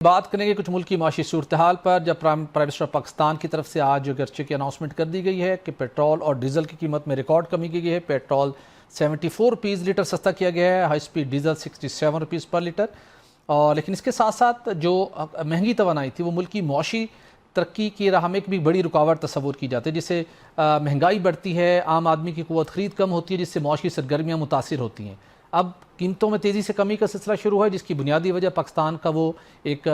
बात करेंगे कुछ मुल्क की माशी सूरत हाल पर। जब प्राइम मिनिस्टर पाकिस्तान की तरफ से आज गर्चे की अनाउंसमेंट कर दी गई है कि पेट्रोल और डीजल की कीमत में रिकॉर्ड कमी की गई है। पेट्रोल 74 रुपीज़ लीटर सस्ता किया गया है, हाई स्पीड डीजल 67 रुपीज़ पर लीटर। और लेकिन इसके साथ साथ जो महंगी तवानाई थी वो मुल्क की माशी तरक्की की राह में एक भी बड़ी रुकावट तस्वूर की जाती है, जिससे महंगाई बढ़ती है, आम आदमी की क़ुव्वत ख़रीद कम होती है, जिससे माशी सरगर्मियाँ मुतासिर होती हैं। अब कीमतों में तेज़ी से कमी का सिलसिला शुरू है, जिसकी बुनियादी वजह पाकिस्तान का वो एक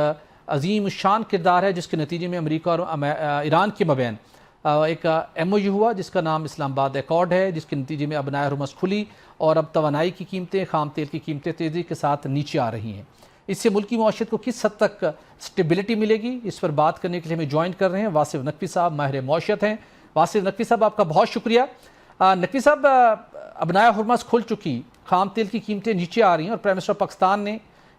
अजीम शान किरदार है, जिसके नतीजे में अमेरिका और ईरान के मबैन एक MOU हुआ जिसका नाम इस्लामाबाद एकॉर्ड है, जिसके नतीजे में अब नाया हुरमस खुली और अब तवानाई की कीमतें, खाम तेल की कीमतें तेज़ी के साथ नीचे आ रही हैं। इससे मुल्की मईशत को किस हद तक स्टेबिलिटी मिलेगी, इस पर बात करने के लिए हमें ज्वाइन कर रहे हैं वासिफ नकवी साहब, माहिर मईशत हैं। वासिफ नकवी साहब, आपका बहुत शुक्रिया। नकवी साहब, अब नाया हुरमस खुल चुकी, खाम तेल की कीमतें नीचे आ रही हैं और प्राइम मिनिस्टर पाकिस्तान ने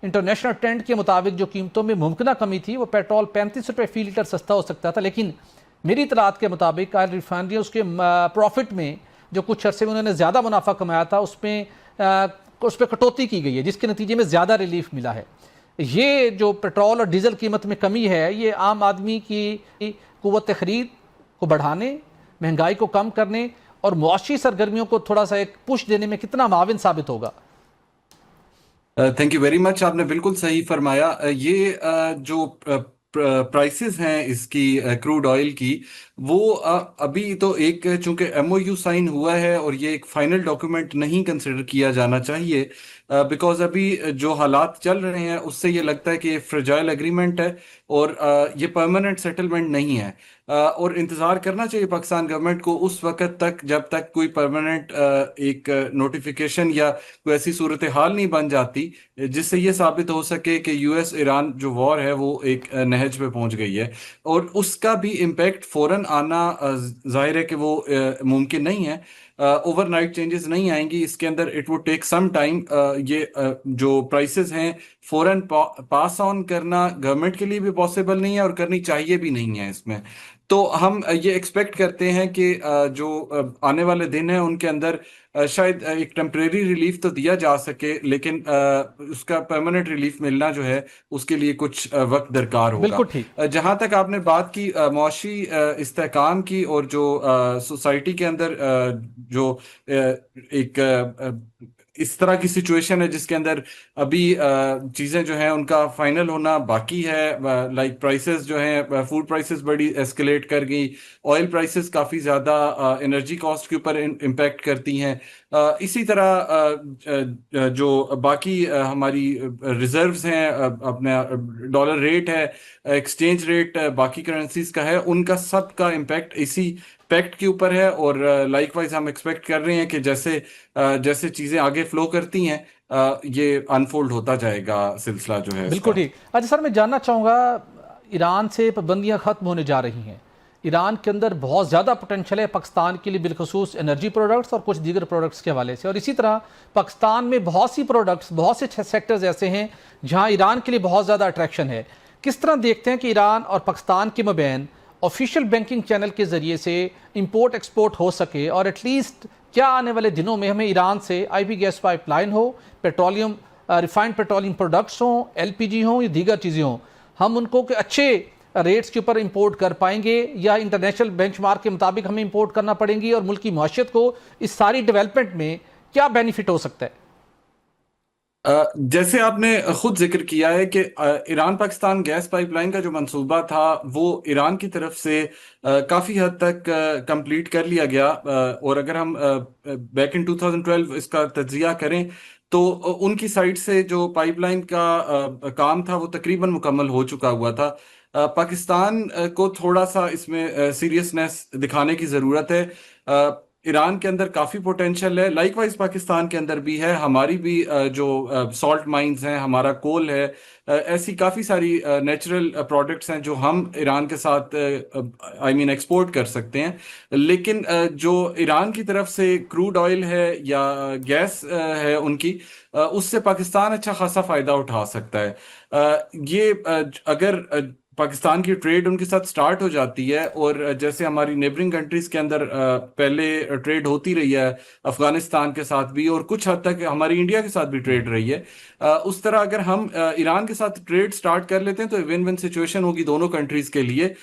इंटरनेशनल ट्रेंड के मुताबिक जो कीमतों में मुमकिन कमी थी, वो पेट्रोल 35 रुपये फ़ी लीटर सस्ता हो सकता था, लेकिन मेरी इतलात के मुताबिक ऑयल रिफाइनरी उसके प्रॉफिट में जो कुछ अरसे में उन्होंने ज़्यादा मुनाफा कमाया था उस पर कटौती की गई है, जिसके नतीजे में ज़्यादा रिलीफ मिला है। ये जो पेट्रोल और डीजल कीमत में कमी है, ये आम आदमी की क़ुव्वत ख़रीद को बढ़ाने, महंगाई को कम करने और मुआशी सरगर्मियों को थोड़ा सा एक पुश देने में कितना माविन साबित होगा? Thank you very much. आपने बिल्कुल सही फरमाया। ये जो प्राइसेस हैं इसकी क्रूड ऑयल की, वो अभी तो एक चूंकि MOU साइन हुआ है और ये एक फाइनल डॉक्यूमेंट नहीं कंसिडर किया जाना चाहिए, बिकॉज अभी जो हालात चल रहे हैं उससे ये लगता है कि ये फ्रेजाइल एग्रीमेंट है और ये परमानेंट सेटलमेंट नहीं है। और इंतज़ार करना चाहिए पाकिस्तान गवर्नमेंट को उस वक्त तक जब तक कोई परमानेंट एक नोटिफिकेशन या कोई ऐसी सूरत हाल नहीं बन जाती जिससे ये साबित हो सके कि US ईरान जो वॉर है वो एक नहज पे पहुंच गई है। और उसका भी इम्पैक्ट फौरन आना जाहिर है कि वो मुमकिन नहीं है। ओवरनाइट चेंजेस नहीं आएंगी इसके अंदर, it would take some time. ये जो प्राइसेस हैं फौरन पास ऑन करना गवर्नमेंट के लिए भी पॉसिबल नहीं है और करनी चाहिए भी नहीं है इसमें। तो हम ये एक्सपेक्ट करते हैं कि जो आने वाले दिन हैं उनके अंदर शायद एक टेम्परेरी रिलीफ तो दिया जा सके, लेकिन उसका परमानेंट रिलीफ मिलना जो है उसके लिए कुछ वक्त दरकार होगा। बिल्कुल ठीक। जहां तक आपने बात की मुआशी इस्तेहकाम की और जो सोसाइटी के अंदर जो एक इस तरह की सिचुएशन है जिसके अंदर अभी चीज़ें जो हैं उनका फाइनल होना बाकी है, लाइक प्राइसेस जो हैं, फूड प्राइसेस बड़ी एस्केलेट कर गई, ऑयल प्राइसेस काफ़ी ज़्यादा एनर्जी कॉस्ट के ऊपर इम्पैक्ट करती हैं। इसी तरह जो बाकी हमारी रिजर्व्स हैं, अपना डॉलर रेट है, एक्सचेंज रेट बाकी करेंसीज का है, उनका सब का इम्पैक्ट इसी पैक्ट के ऊपर है। और लाइकवाइज हम एक्सपेक्ट कर रहे हैं कि जैसे जैसे चीज़ें आगे फ्लो करती हैं ये अनफोल्ड होता जाएगा सिलसिला जो है बिल्कुल इसका। ठीक। अच्छा सर, मैं जानना चाहूँगा, ईरान से पाबंदियाँ ख़त्म होने जा रही हैं, ईरान के अंदर बहुत ज़्यादा पोटेंशियल है पाकिस्तान के लिए, बिलखसूस एनर्जी प्रोडक्ट्स और कुछ दीगर प्रोडक्ट्स के हवाले से। और इसी तरह पाकिस्तान में बहुत सी प्रोडक्ट्स, बहुत से सेक्टर्स ऐसे हैं जहाँ ईरान के लिए बहुत ज़्यादा अट्रैक्शन है। किस तरह देखते हैं कि ईरान और पाकिस्तान के मबैन ऑफिशियल बैंकिंग चैनल के ज़रिए से इंपोर्ट एक्सपोर्ट हो सके, और एटलीस्ट क्या आने वाले दिनों में हमें ईरान से IP गैस पाइपलाइन हो, पेट्रोलियम रिफाइंड पेट्रोलियम प्रोडक्ट्स हों, LPG हों या दीगर चीज़ें हों, हम उनको के अच्छे रेट्स के ऊपर इंपोर्ट कर पाएंगे, या इंटरनेशनल बेंचमार्क के मुताबिक हमें इंपोर्ट करना पड़ेंगी, और मुल्क की मईशत को इस सारी डेवलपमेंट में क्या बेनिफिट हो सकता है? जैसे आपने खुद जिक्र किया है कि ईरान पाकिस्तान गैस पाइपलाइन का जो मंसूबा था वो ईरान की तरफ से काफ़ी हद तक कंप्लीट कर लिया गया। और अगर हम बैक इन 2012 इसका तज्जिया करें तो उनकी साइड से जो पाइपलाइन का काम था वो तकरीबन मुकम्मल हो चुका हुआ था। पाकिस्तान को थोड़ा सा इसमें सीरियसनेस दिखाने की ज़रूरत है। ईरान के अंदर काफ़ी पोटेंशियल है, लाइकवाइज पाकिस्तान के अंदर भी है। हमारी भी जो सॉल्ट माइंस हैं, हमारा कोल है, ऐसी काफ़ी सारी नेचुरल प्रोडक्ट्स हैं जो हम ईरान के साथ आई मीन एक्सपोर्ट कर सकते हैं। लेकिन जो ईरान की तरफ से क्रूड ऑयल है या गैस है उनकी, उससे पाकिस्तान अच्छा खासा फ़ायदा उठा सकता है। ये अगर पाकिस्तान की ट्रेड उनके साथ स्टार्ट हो जाती है, और जैसे हमारी नेबरिंग कंट्रीज के अंदर पहले ट्रेड होती रही है, अफगानिस्तान के साथ भी और कुछ हद तक हमारी इंडिया के साथ भी ट्रेड रही है, उस तरह अगर हम ईरान के साथ ट्रेड स्टार्ट कर लेते हैं तो विन विन सिचुएशन होगी दोनों कंट्रीज के लिए।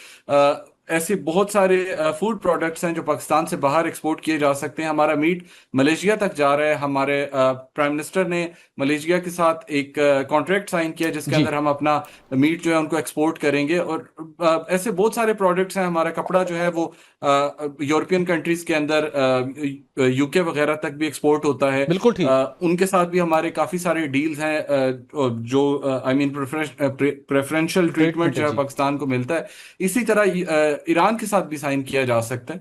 ऐसे बहुत सारे फूड प्रोडक्ट्स हैं जो पाकिस्तान से बाहर एक्सपोर्ट किए जा सकते हैं। हमारा मीट मलेशिया तक जा रहा है। हमारे प्राइम मिनिस्टर ने मलेशिया के साथ एक कॉन्ट्रैक्ट साइन किया जिसके जी। अंदर हम अपना मीट जो है उनको एक्सपोर्ट करेंगे, और ऐसे बहुत सारे प्रोडक्ट्स हैं। हमारा कपड़ा जो है वो यूरोपियन कंट्रीज के अंदर, यूके वगैरह तक भी एक्सपोर्ट होता है। बिल्कुल ठीक। उनके साथ भी हमारे काफी सारे डील्स हैं, जो I mean preferential treatment treatment है जो है जी। पाकिस्तान को मिलता है। इसी तरह ईरान के साथ भी साइन किया जा सकता है।